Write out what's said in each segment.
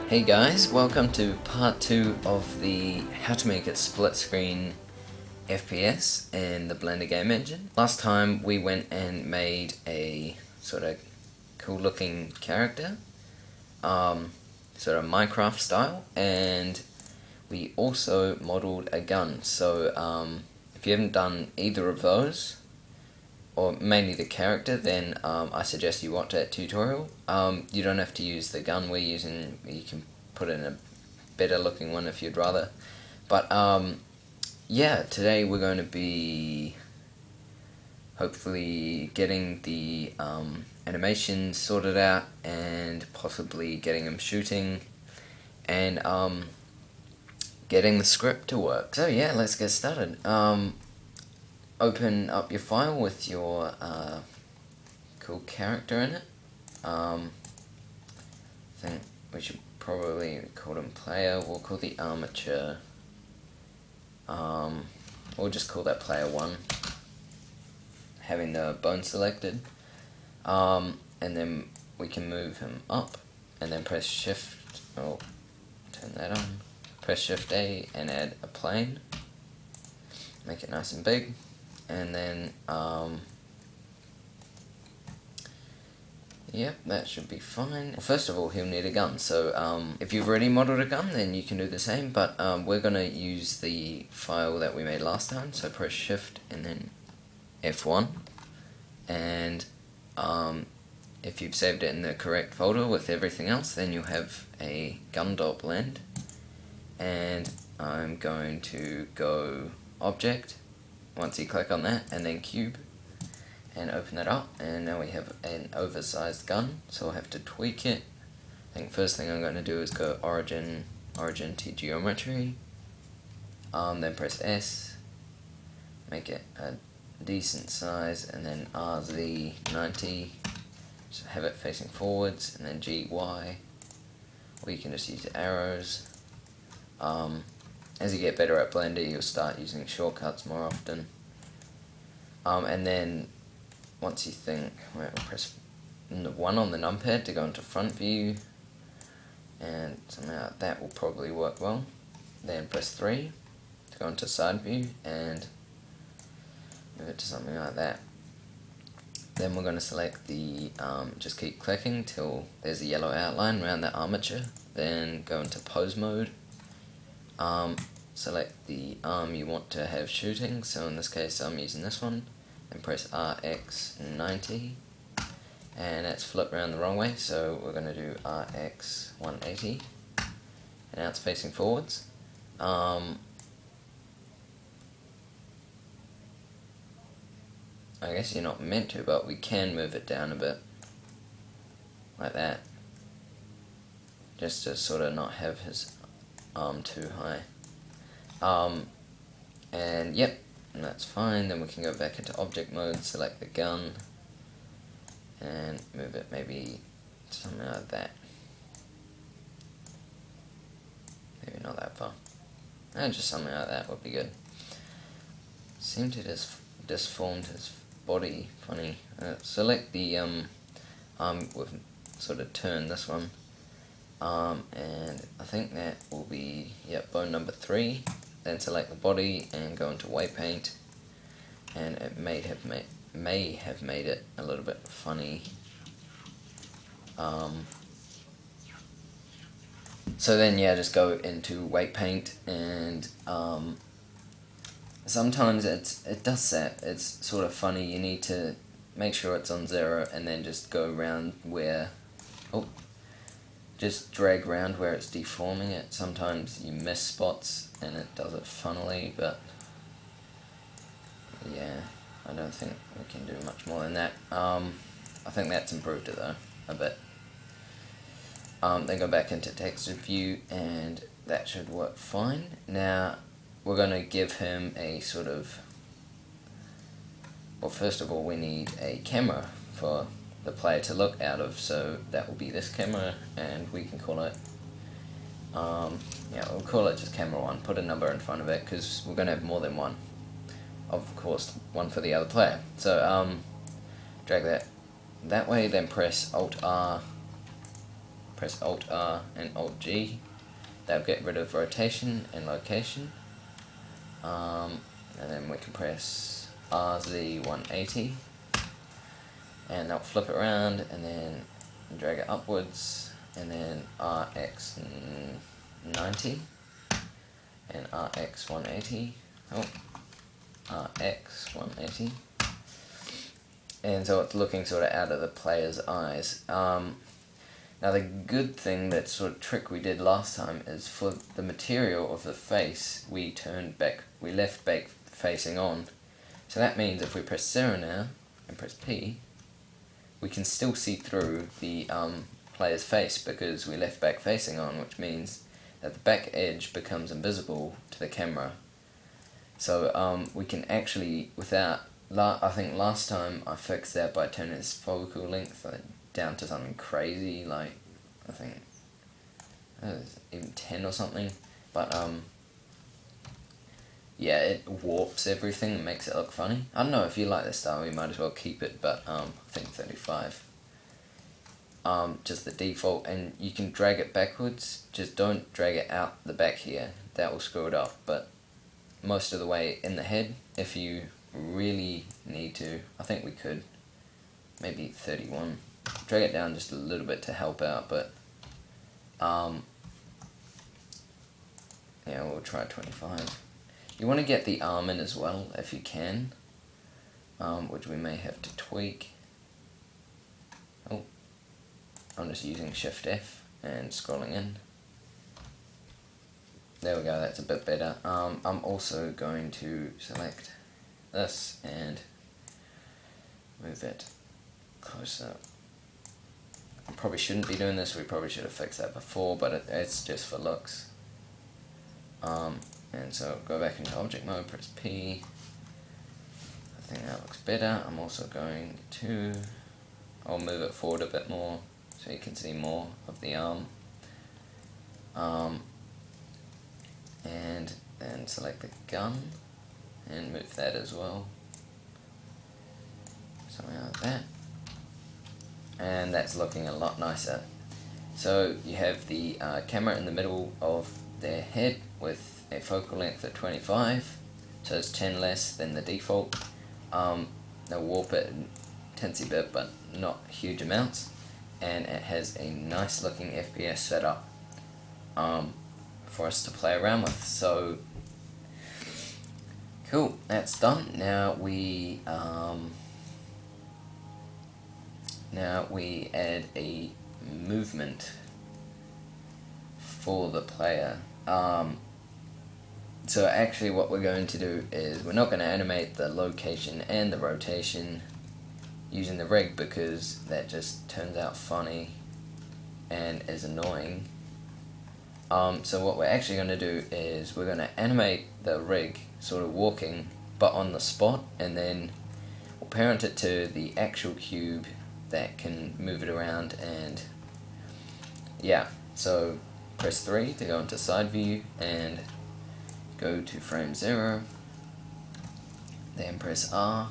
Hey guys, welcome to part 2 of the how to make it split screen FPS in the Blender game engine. Last time we went and made a sort of cool looking character, sort of Minecraft style, and we also modeled a gun. So if you haven't done either of those, or mainly the character, then I suggest you watch that tutorial. You don't have to use the gun we're using, you can put in a better looking one if you'd rather. But yeah, today we're going to be hopefully getting the animation sorted out and possibly getting them shooting and getting the script to work. So yeah, let's get started. Open up your file with your cool character in it. I think we should probably call him player. We'll call the armature. We'll just call that player 1. Having the bone selected. And then we can move him up and then press shift, turn that on. Press shift A and add a plane. Make it nice and big. And then, yep, that should be fine. Well, first of all, he'll need a gun, so if you've already modeled a gun, then you can do the same, but we're going to use the file that we made last time, so press shift and then F1, and if you've saved it in the correct folder with everything else, then you'll have a gun.blend, and I'm going to go object, once you click on that, and then cube, and open that up, and now we have an oversized gun, so I'll have to tweak it. I think first thing I'm going to do is go origin to geometry, then press S, make it a decent size, and then RZ 90, just have it facing forwards, and then GY, or you can just use arrows. As you get better at Blender, you'll start using shortcuts more often. And then, once you think, we'll press 1 on the numpad to go into front view, and something like that will probably work well. Then press 3 to go into side view, and move it to something like that. Then we're going to select the, just keep clicking till there's a yellow outline around the armature, then go into pose mode. Select the arm you want to have shooting, so in this case I'm using this one, and press RX 90, and it's flipped around the wrong way, so we're going to do RX 180, and now it's facing forwards. I guess you're not meant to, but we can move it down a bit, like that, just to sort of not have his arm too high. And yep, and that's fine. Then we can go back into object mode, select the gun, and move it maybe something like that. Maybe not that far. Just something like that would be good. Seemed to just formed his body funny. Select the arm with sort of turn this one. And I think that will be, yep, bone number 3. Then select the body and go into weight paint, and it may have made it a little bit funny. So then yeah, just go into weight paint, and sometimes it does that. It's sort of funny. You need to make sure it's on 0 and then just go around where, just drag around where it's deforming it. Sometimes you miss spots and it does it funnily, but yeah, I don't think we can do much more than that. I think that's improved it though, a bit. Then go back into texture view, and that should work fine. Now, we're going to give him a sort of, well, first of all we need a camera for the player to look out of, so that will be this camera, and we can call it, yeah, we'll call it just camera 1, put a number in front of it, because we're going to have more than one, of course, one for the other player. So drag that way, then press Alt R press Alt R and Alt G. That'll get rid of rotation and location. And then we can press RZ 180, and that'll flip it around, and then drag it upwards, and then RX 90 and RX 180. RX 180. And so it's looking sort of out of the player's eyes. Now the good thing, that sort of trick we did last time, is for the material of the face we left back facing on. So that means if we press 0 now and press P, we can still see through the player's face because we left back facing on, which means that the back edge becomes invisible to the camera. So we can actually, without, I think last time I fixed that by turning its focal length down to something crazy, like I think even 10 or something, but yeah, it warps everything and makes it look funny. I don't know, if you like this style you might as well keep it, but I think 35. Just the default, and you can drag it backwards, just don't drag it out the back here, that will screw it up, but most of the way in the head, if you really need to. I think we could maybe 31. Drag it down just a little bit to help out, but yeah, we'll try 25. You want to get the arm in as well if you can, which we may have to tweak. Oh, I'm just using Shift F and scrolling in. There we go, that's a bit better. I'm also going to select this and move it closer. I probably shouldn't be doing this, we probably should have fixed that before, but it's just for looks. And so go back into object mode, press P. I think that looks better. I'm also going to, I'll move it forward a bit more so you can see more of the arm. And then select the gun and move that as well, something like that, and that's looking a lot nicer. So you have the camera in the middle of their head with a focal length of 25, so it's 10 less than the default. They'll warp it a teensy bit, but not huge amounts, and it has a nice looking FPS setup for us to play around with. So cool, that's done. Now we add a movement for the player. So actually what we're going to do is we're not going to animate the location and the rotation using the rig, because that just turns out funny and is annoying. So what we're actually going to do is we're going to animate the rig sort of walking but on the spot, and then we'll parent it to the actual cube that can move it around. And yeah, so press 3 to go into side view and go to frame 0, then press R,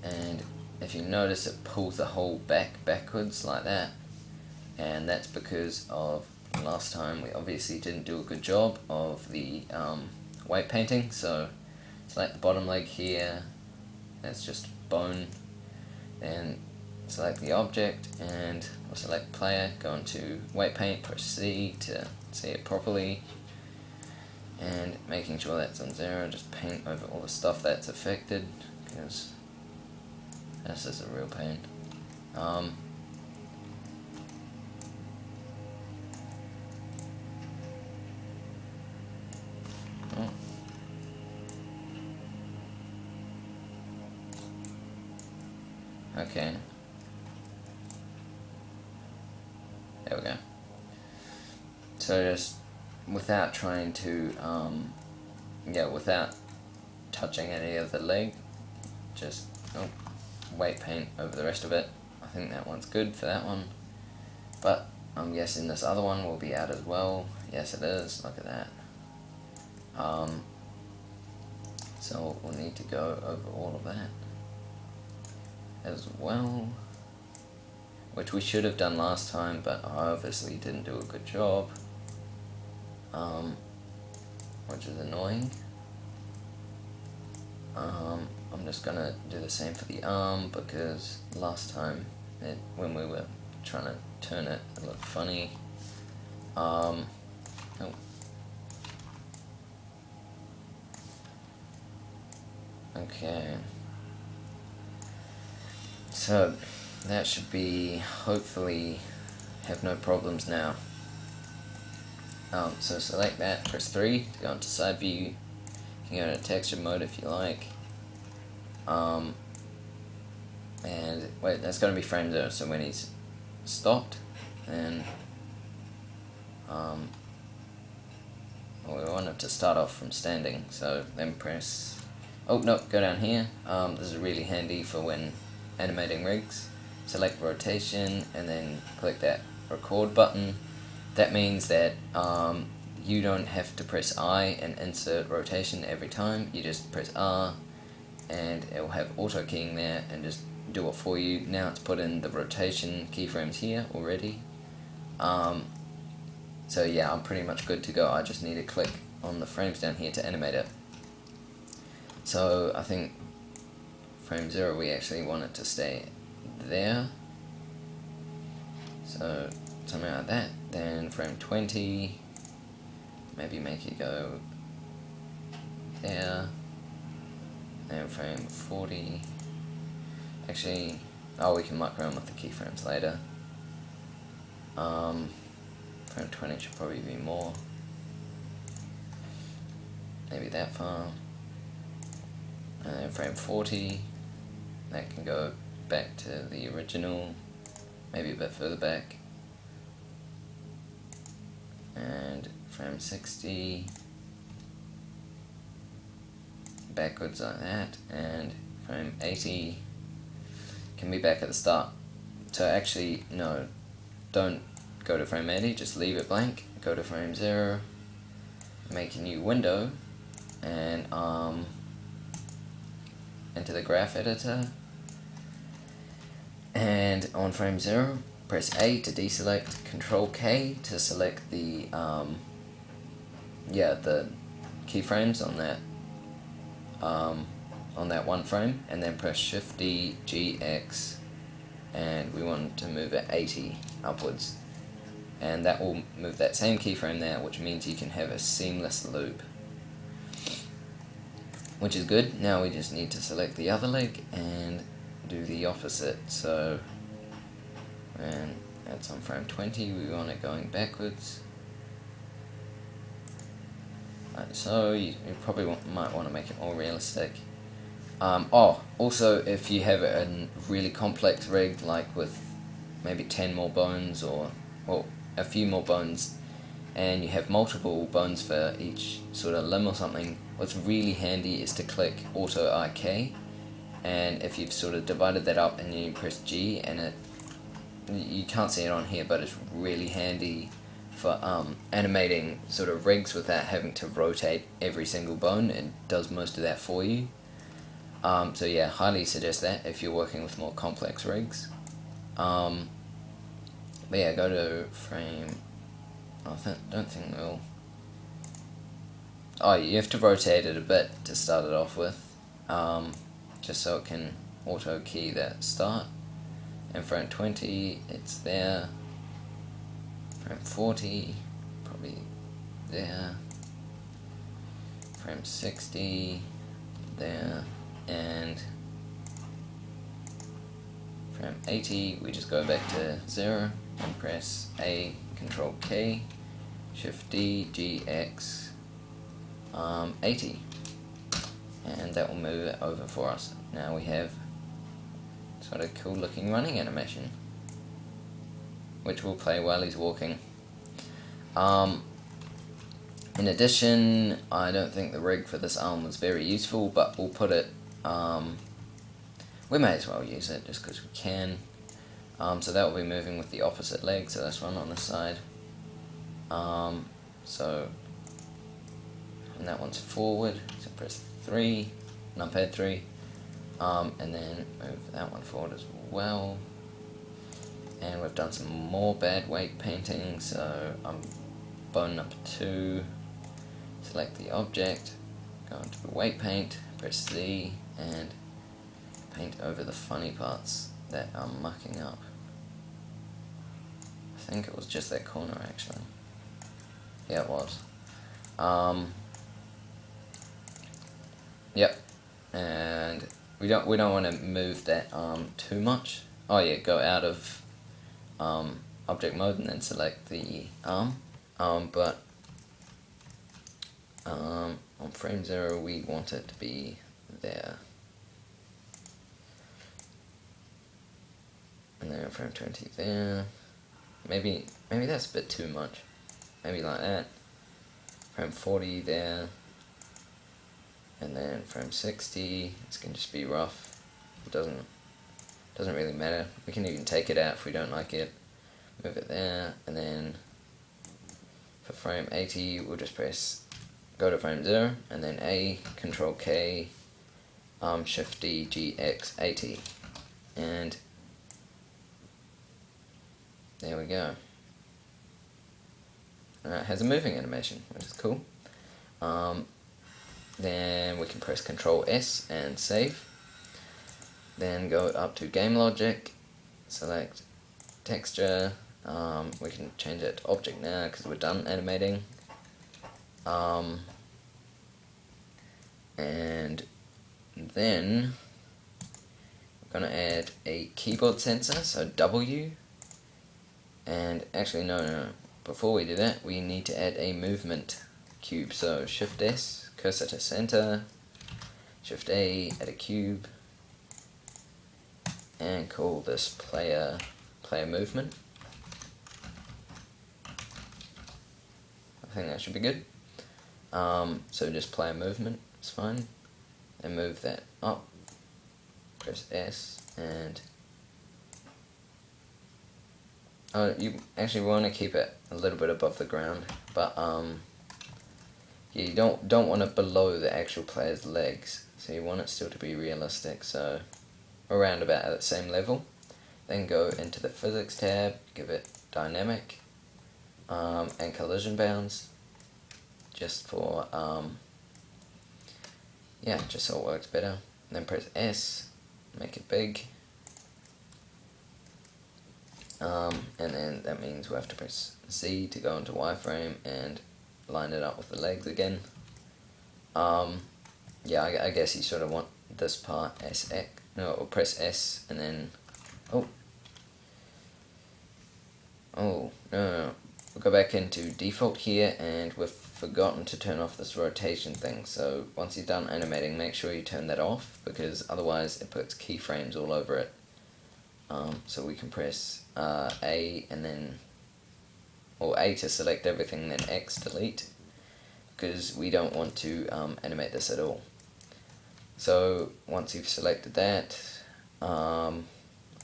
and if you notice it pulls the whole backwards like that, and that's because of last time we obviously didn't do a good job of the weight painting. So select the bottom leg here, that's just bone, and select the object, and we'll select player, go into weight paint, press C to see it properly, and making sure that's on 0, just paint over all the stuff that's affected, because this is a real pain. Oh. Okay. There we go. So just without trying to, without touching any of the leg, just weight paint over the rest of it. I think that one's good for that one, but I'm guessing this other one will be out as well. Yes, it is. Look at that. So we'll need to go over all of that as well. which we should have done last time, but I obviously didn't do a good job, which is annoying. I'm just gonna do the same for the arm, because last time when we were trying to turn it, it looked funny. Oh. Okay, so that should be, hopefully, have no problems now. So select that, press 3 to go into side view. You can go into texture mode if you like. And wait, that's going to be frame 0, so when he's stopped, then well, we want it to start off from standing, so then press, oh no, go down here. This is really handy for when animating rigs. Select rotation and then click that record button. That means that you don't have to press I and insert rotation every time. You just press R and it will have auto keying there and just do it for you. Now it's put in the rotation keyframes here already. So yeah, I'm pretty much good to go. I just need to click on the frames down here to animate it. So I think frame 0 we actually want it to stay there. So something like that. Then frame 20, maybe make it go there. And frame 40. Actually, oh, we can muck around with the keyframes later. Frame 20 should probably be more. Maybe that far. And then frame 40, that can go back to the original, maybe a bit further back. And frame 60, backwards like that, and frame 80 can be back at the start. So actually, no, don't go to frame 80, just leave it blank, go to frame 0, make a new window, and enter the graph editor, and on frame 0, press A to deselect, Control K to select the the keyframes on that one frame, and then press Shift D, G, X, and we want to move it 80 upwards, and that will move that same keyframe there, which means you can have a seamless loop, which is good. Now we just need to select the other leg and do the opposite. So when that's on frame 20, we want it going backwards. So you probably might want to make it more realistic. Also, if you have a really complex rig, like with maybe 10 more bones or a few more bones, and you have multiple bones for each sort of limb or something, what's really handy is to click Auto IK, and if you've sort of divided that up and you press G, and you can't see it on here, but it's really handy for animating sort of rigs without having to rotate every single bone. It does most of that for you. So yeah, highly suggest that if you're working with more complex rigs. But yeah, go to frame, don't think we'll, you have to rotate it a bit to start it off with, just so it can auto key that start. And frame 20, it's there. Frame 40, probably there. Frame 60, there. And frame 80, we just go back to 0 and press A, Control K, Shift D, G, X, 80. And that will move it over for us. Now we have sort of cool looking running animation, which will play while he's walking. In addition, I don't think the rig for this arm was very useful, but we'll put it, we may as well use it just because we can. So that will be moving with the opposite leg, so that's one on this side. So, and that one's forward, so press 3, numpad 3, and then move that one forward as well. And we've done some more bad weight painting, so I'm bone number 2, select the object, go into the weight paint, press Z, and paint over the funny parts that I'm mucking up. I think it was just that corner actually. Yeah, it was. Yep. And we don't want to move that arm too much. Oh yeah, go out of object mode and then select the arm. But on frame 0 we want it to be there. And then on frame 20 there. Maybe that's a bit too much. Maybe like that. Frame 40 there. And then frame 60, this can just be rough. It doesn't really matter. We can even take it out if we don't like it. Move it there, and then for frame 80, we'll just go to frame 0, and then A, Control K, Shift D, G, X, 80. And there we go. It has a moving animation, which is cool. Then we can press Control S and save. Then go up to Game Logic, select Texture. We can change it to Object now because we're done animating. And then we're going to add a keyboard sensor, so W. And actually, no. Before we do that, we need to add a movement cube. So Shift S, cursor to center, Shift A, add a cube, and call this player movement. I think that should be good. So just player movement is fine, and move that up. Press S and you actually want to keep it a little bit above the ground, but you don't want it below the actual player's legs, so you want it still to be realistic, so around about at the same level. Then go into the physics tab, give it dynamic, and collision bounds, just for just so it works better. And then press S, make it big, and then that means we have to press Z to go into wireframe and line it up with the legs again. I guess you sort of want this part or press S and then no, we'll go back into default here, and we've forgotten to turn off this rotation thing. So once you're done animating, make sure you turn that off, because otherwise it puts keyframes all over it. So we can press A and then, or A to select everything, then X delete, because we don't want to animate this at all. So once you've selected that, we'll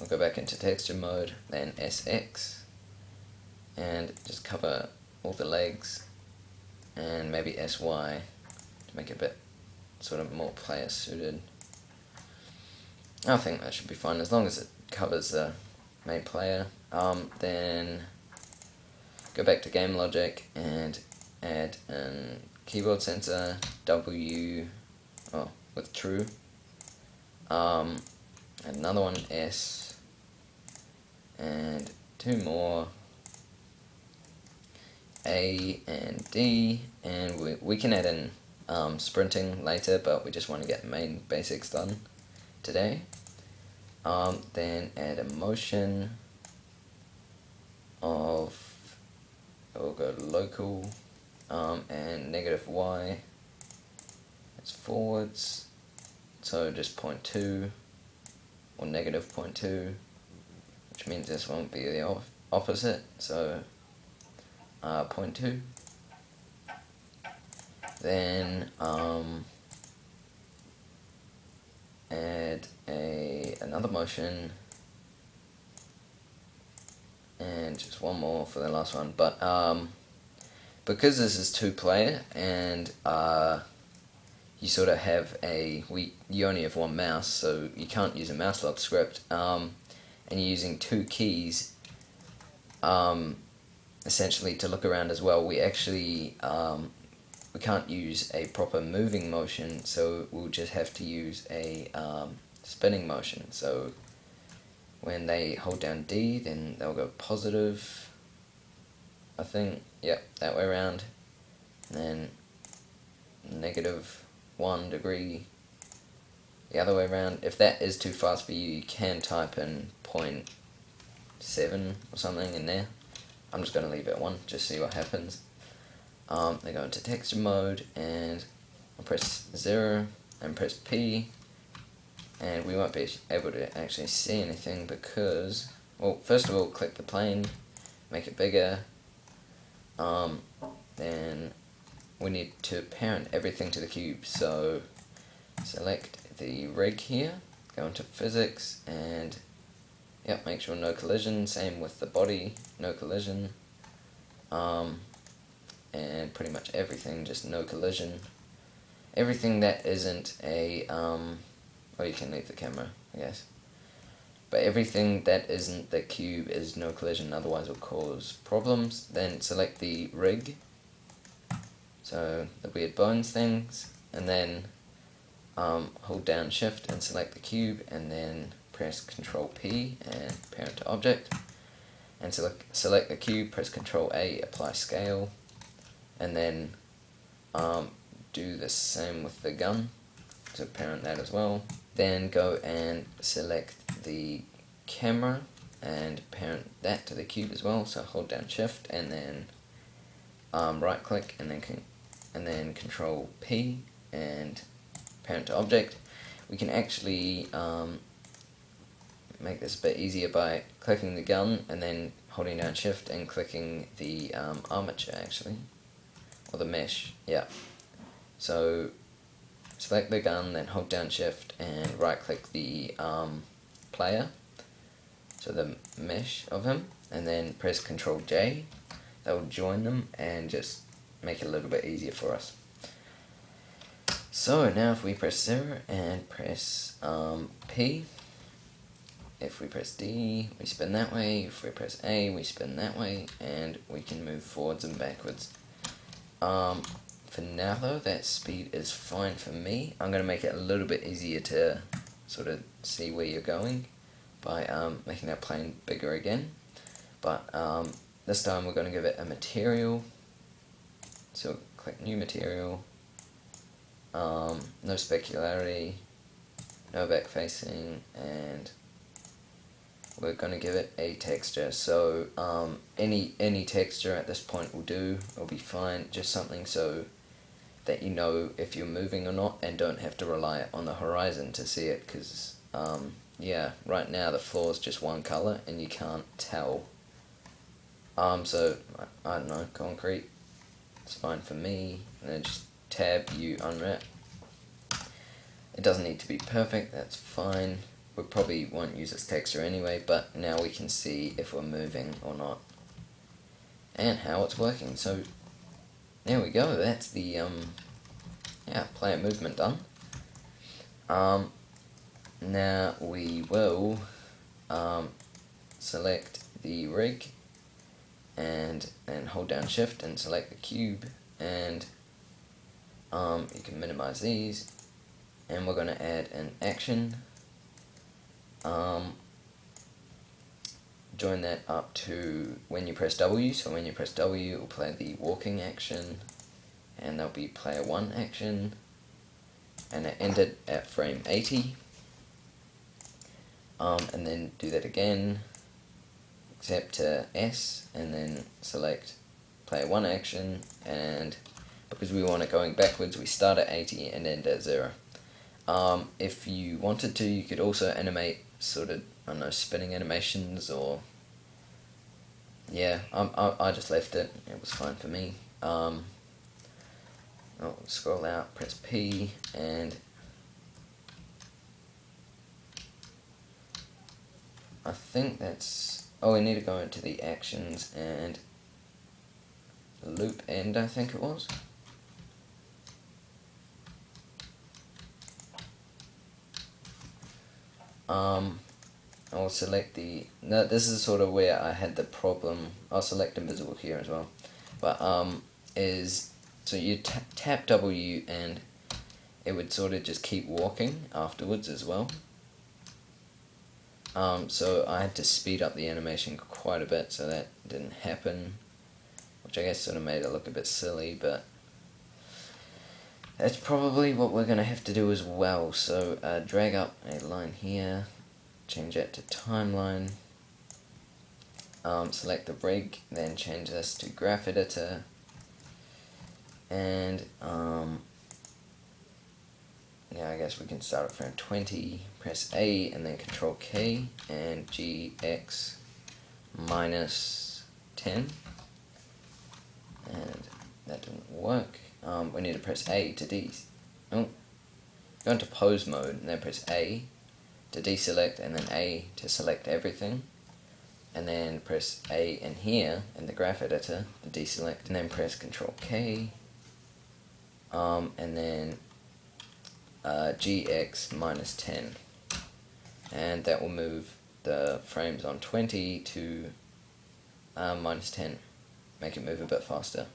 go back into texture mode, then SX, and just cover all the legs, and maybe SY to make it a bit sort of more player suited. I think that should be fine as long as it covers the main player. Then go back to Game Logic and add a keyboard sensor, W, with true. Another one, S, and 2 more, A and D, and we can add in sprinting later, but we just want to get the main basics done today. Then add a motion of, we'll go local, and -Y, it's forwards, so just 0.2 or -0.2, which means this won't be the opposite, so 0.2. Then add another motion, and just one more for the last one. But because this is 2-player and you sort of have you only have one mouse, so you can't use a mouse lock script, and you're using 2 keys, essentially to look around as well, we actually we can't use a proper moving motion, so we'll just have to use a spinning motion. So when they hold down D, then they'll go positive, I think, yep, that way around, and then -1 degree the other way around. If that is too fast for you, you can type in 0.7 or something in there. I'm just going to leave it 1, just see what happens. They go into texture mode, and I'll press 0 and press P, and we won't be able to actually see anything because, well, first of all, click the plane, make it bigger, then we need to parent everything to the cube, so select the rig here, go into physics, and yep, make sure no collision, same with the body, no collision, and pretty much everything, just no collision. Everything that isn't a, well, you can leave the camera, I guess, but everything that isn't the cube is no collision, otherwise it will cause problems. Then select the rig, so the weird bones things, and then hold down shift and select the cube, and then press Control P and parent to object, and select the cube, press Control A, apply scale, and then do the same with the gun, so parent that as well. Then go and select the camera and parent that to the cube as well, so hold down shift and then right click and then Control P and parent to object. We can actually make this a bit easier by clicking the gun and then holding down shift and clicking the armature actually, or the mesh, yeah. So select the gun, then hold down shift and right click the player, so the mesh of him, and then press Control J. That will join them and just make it a little bit easier for us. So now if we press 0 and press P, if we press D, we spin that way, if we press A, we spin that way, and we can move forwards and backwards. For now though, that speed is fine for me. I'm going to make it a little bit easier to sort of see where you're going by making that plane bigger again. But this time we're going to give it a material. So click New Material, no specularity, no back facing, and we're going to give it a texture. So any texture at this point will do, it'll be fine, just something so that you know if you're moving or not and don't have to rely on the horizon to see it, because yeah, right now the floor is just one color and you can't tell. So I don't know, concrete, it's fine for me, and then just tab, you unwrap. It doesn't need to be perfect, that's fine. We probably won't use this texture anyway, but now we can see if we're moving or not and how it's working. So there we go, that's the yeah, player movement done. Now we will select the rig and then hold down shift and select the cube, and you can minimize these, and we're going to add an action. Join that up to when you press W, so when you press W it will play the walking action, and there'll be player 1 action, and it ended at frame 80, and then do that again, except to S, and then select player 1 action, and because we want it going backwards we start at 80 and end at 0. If you wanted to, you could also animate sort of, I don't know, spinning animations, or yeah, I just left it, it was fine for me. I'll scroll out, press P, and I think that's, oh, we need to go into the actions and loop end, I think it was. I'll select the, no, this is sort of where I had the problem. I'll select invisible here as well, but is, so you tap W and it would sort of just keep walking afterwards as well. So I had to speed up the animation quite a bit so that didn't happen, which I guess sort of made it look a bit silly, but that's probably what we're going to have to do as well. So drag up a line here, change that to timeline, select the rig, then change this to graph editor, and yeah, I guess we can start at frame 20, press A and then Control K and GX minus 10, and that didn't work. We need to press A to go into pose mode and then press A to deselect and then A to select everything, and then press A in here in the graph editor to deselect, and then press Control K and then GX minus 10, and that will move the frames on 20 to minus 10, make it move a bit faster.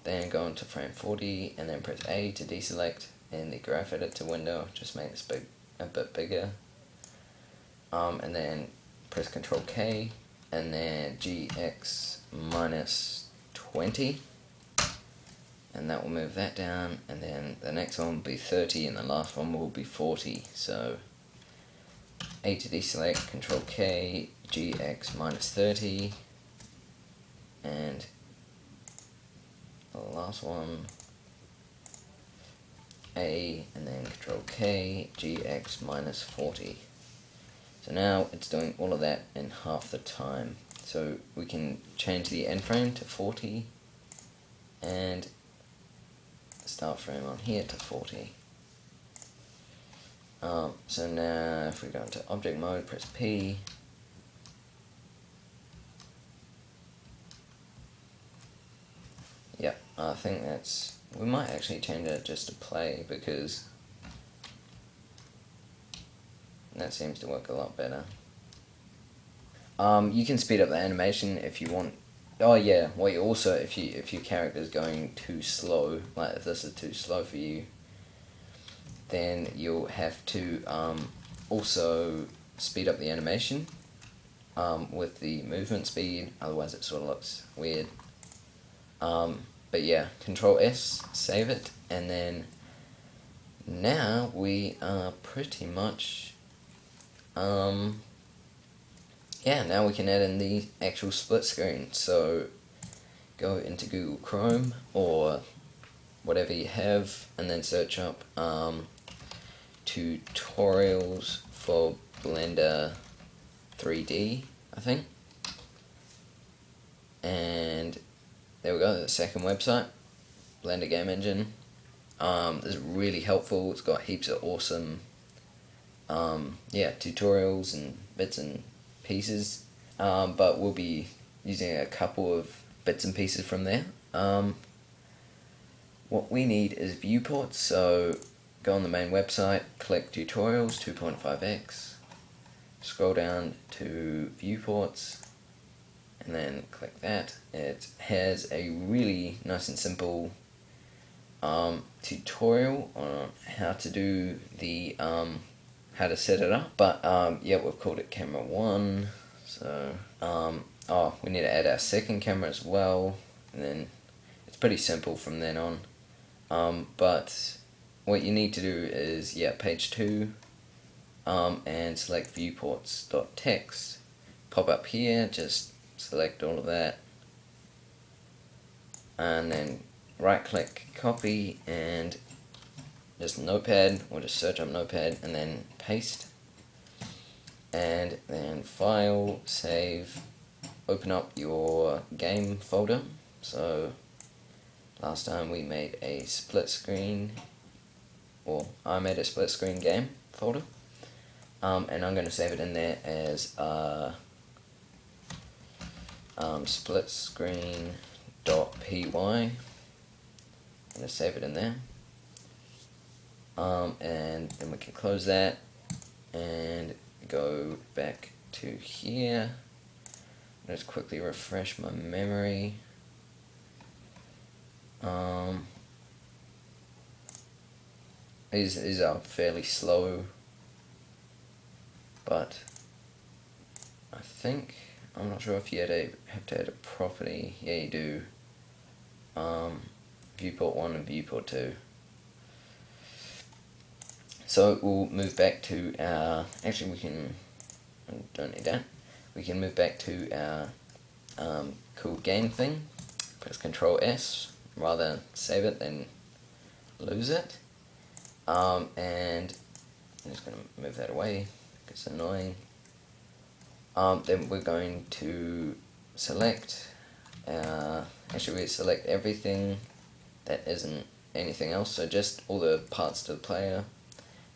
Then go into frame 40 and then press A to deselect in the graph editor window, just make this a bit bigger, and then press Control K and then GX minus 20, and that will move that down, and then the next one will be 30 and the last one will be 40. So A to deselect, Control K, GX minus 30, and the last one A and then Control K, GX minus 40. So now it's doing all of that in half the time. So we can change the end frame to 40 and start frame on here to 40. So now if we go into object mode, press P, yep, I think that's, we might actually change it just to play, because that seems to work a lot better. You can speed up the animation if you want. Oh yeah, well you also, if your character's going too slow, like if this is too slow for you, then you'll have to also speed up the animation with the movement speed, otherwise it sort of looks weird. But yeah, Control S, save it, and then now we are pretty much yeah, now we can add in the actual split screen. So go into Google Chrome or whatever you have, and then search up tutorials for Blender 3D, I think. And there we go, the second website, Blender Game Engine. This is really helpful. It's got heaps of awesome yeah, tutorials and bits and pieces, but we'll be using a couple of bits and pieces from there. What we need is viewports, so go on the main website, click tutorials 2.5x, scroll down to viewports, and then click that. It has a really nice and simple tutorial on how to do the how to set it up, but yeah, we've called it camera 1, so oh, we need to add our second camera as well, and then it's pretty simple from then on. But what you need to do is, yeah, page 2, and select viewports.txt, pop up here, just select all of that, and then right click, copy, and just Notepad, or just search up Notepad and then paste, and then file, save, open up your game folder. So last time we made a split screen, or I made a split screen game folder, and I'm going to save it in there as splitscreen.py. I'm going to save it in there. And then we can close that and go back to here. Just quickly refresh my memory. These are fairly slow, but I think, I'm not sure if you have to add a property. Yeah, you do. Viewport 1 and viewport 2. So we'll move back to our, actually we can, don't need that. We can move back to our cool game thing. Press Control S, rather save it than lose it. And I'm just going to move that away, it's annoying. Then we're going to select, actually we select everything that isn't anything else, so just all the parts to the player,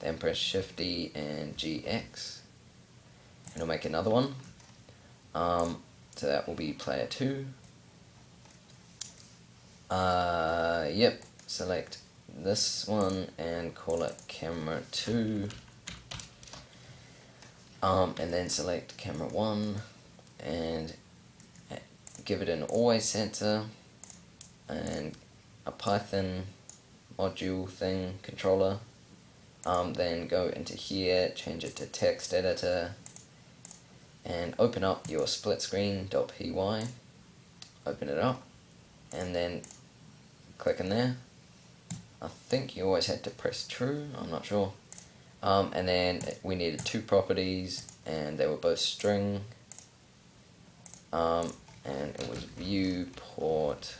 then press Shift D and GX, and it'll make another one. So that will be player 2. Yep, select this one and call it camera 2. And then select camera 1 and give it an always sensor and a Python module thing, controller. Then go into here, change it to text editor, and open up your splitscreen.py. Open it up, and then click in there. I think you always had to press true, I'm not sure. And then we needed 2 properties, and they were both string. And it was viewport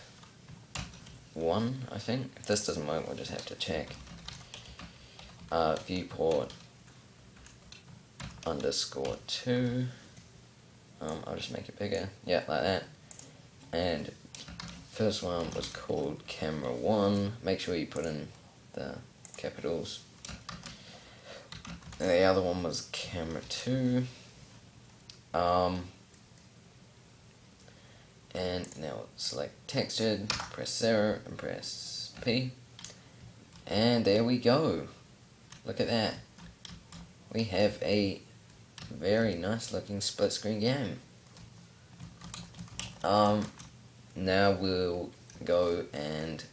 1, I think. If this doesn't work, we'll just have to check. Viewport _2. I'll just make it bigger. Yeah, like that. And first one was called camera 1. Make sure you put in the capitals. And the other one was camera 2. And now select textured, press 0 and press P. And there we go. Look at that. We have a very nice looking split screen game. Now we'll go and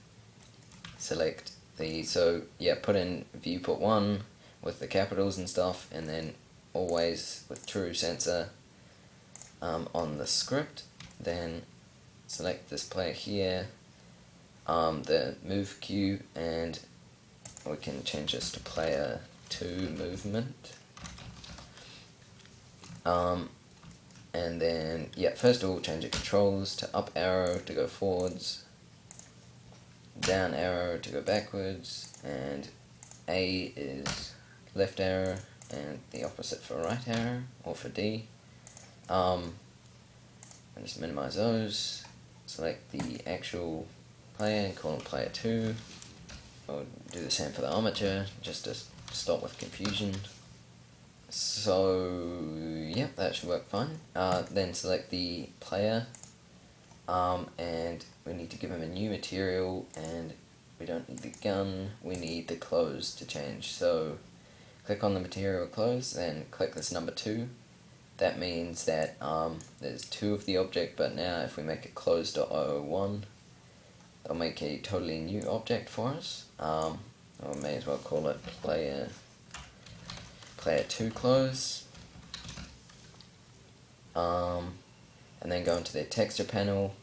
select the, so yeah, put in viewport 1 with the capitals and stuff, and then always with true sensor on the script. Then select this player here, the move cue, and we can change this to player 2 movement. And then, yeah, first of all, change the controls to up arrow to go forwards, down arrow to go backwards, and A is left arrow, and the opposite for right arrow, or for D. And just minimize those, select the actual player and call it player 2. I'll do the same for the armature, just to stop with confusion. So, yep, that should work fine. Then select the player, and we need to give him a new material, and we don't need the gun, we need the clothes to change. So, click on the material clothes, then click this number 2. That means that there's 2 of the object, but now if we make it clothes.001, it'll make a totally new object for us. I may as well call it player 2 clothes. And then go into the texture panel.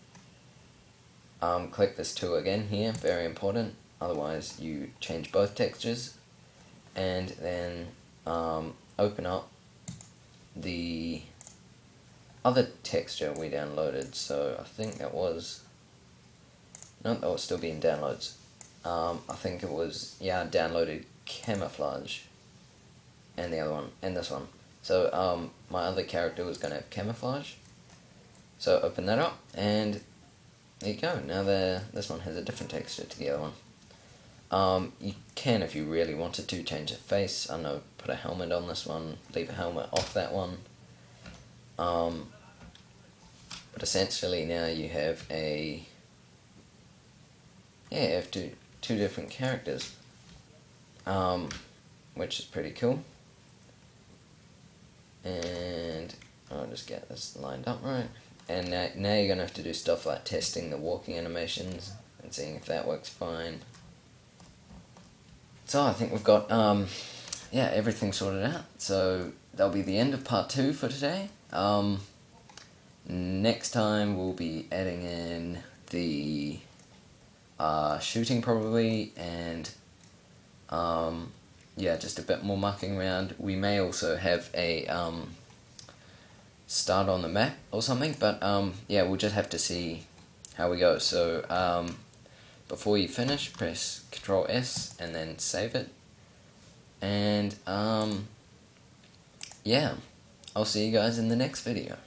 Click this 2 again here, very important, otherwise you change both textures. And then open up the other texture we downloaded. So I think that was, no, that was still being downloads. I think it was, yeah, downloaded camouflage, and the other one, and this one. So my other character was going to have camouflage. So open that up, and there you go. Now this one has a different texture to the other one. You can, if you really wanted to, change the face. I don't know, put a helmet on this one, leave a helmet off that one. But essentially now you have a, yeah, you have two different characters, which is pretty cool. and I'll just get this lined up right. And now you're going to have to do stuff like testing the walking animations and seeing if that works fine. So I think we've got yeah, everything sorted out. So that'll be the end of part 2 for today. Next time we'll be adding in the shooting probably, and yeah, just a bit more mucking around. We may also have a start on the map or something, but yeah, we'll just have to see how we go. So before you finish, press Ctrl S and then save it, and yeah, I'll see you guys in the next video.